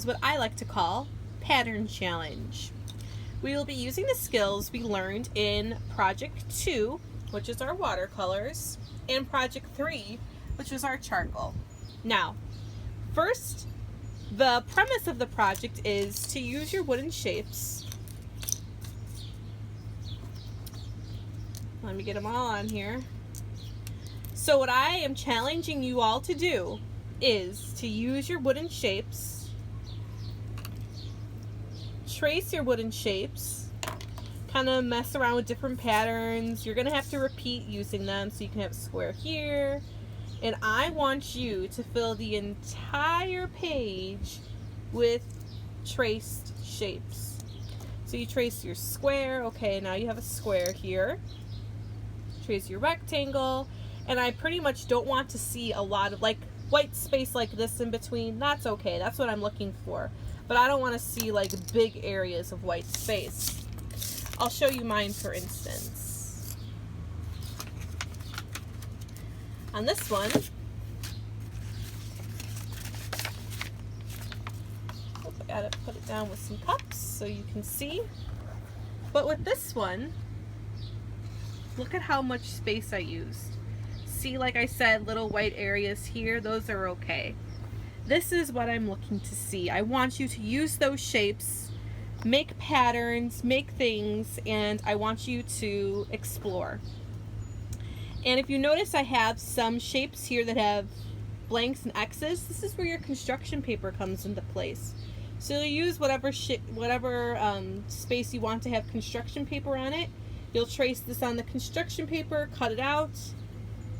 is what I like to call Pattern Challenge. We will be using the skills we learned in Project 2, which is our watercolors, and Project 3, which was our charcoal. Now, first, the premise of the project is to use your wooden shapes. Let me get them all on here. So what I am challenging you all to do is to use your wooden shapes, trace your wooden shapes, kind of mess around with different patterns. You're going to have to repeat using them, so you can have a square here. And I want you to fill the entire page with traced shapes. So you trace your square. Okay, now you have a square here. Trace your rectangle. And I pretty much don't want to see a lot of like white space like this in between. That's okay. That's what I'm looking for. But I don't want to see like big areas of white space. I'll show you mine, for instance. On this one, I gotta put it down with some cups so you can see. But with this one, look at how much space I used. See, like I said, little white areas here, those are okay. This is what I'm looking to see. I want you to use those shapes, make patterns, make things, and I want you to explore. And if you notice, I have some shapes here that have blanks and X's. This is where your construction paper comes into place. So you'll use whatever space you want to have construction paper on it. You'll trace this on the construction paper, cut it out,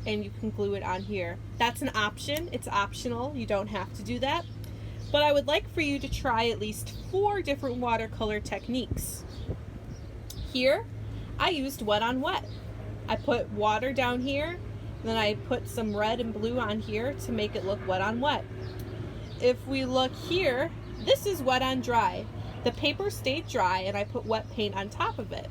and you can glue it on here. That's an option. It's optional. You don't have to do that. But I would like for you to try at least 4 different watercolor techniques. Here, I used wet on wet. I put water down here, and then I put some red and blue on here to make it look wet on wet. If we look here, this is wet on dry. The paper stayed dry, and I put wet paint on top of it.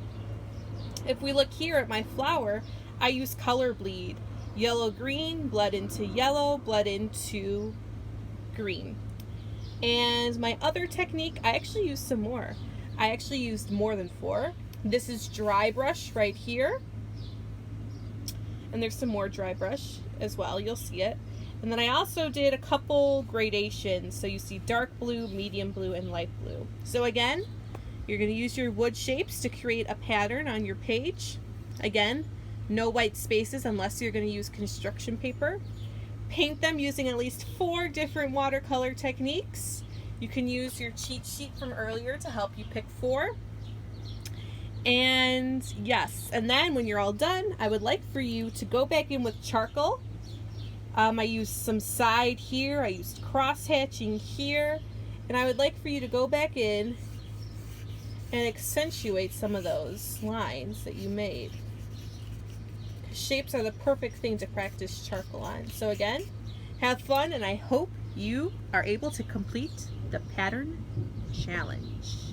If we look here at my flower, I use color bleed. Yellow-green, bled into yellow, bled into green. And my other technique, I actually used some more. I actually used more than 4. This is dry brush right here. And there's some more dry brush as well, you'll see it. And then I also did a couple gradations. So you see dark blue, medium blue, and light blue. So again, you're going to use your wood shapes to create a pattern on your page. Again, no white spaces unless you're going to use construction paper. Paint them using at least 4 different watercolor techniques. You can use your cheat sheet from earlier to help you pick 4. And yes, and then when you're all done, I would like for you to go back in with charcoal. I used some side here, I used cross hatching here, and I would like for you to go back in and accentuate some of those lines that you made. Shapes are the perfect thing to practice charcoal on. So again, have fun, and I hope you are able to complete the pattern challenge.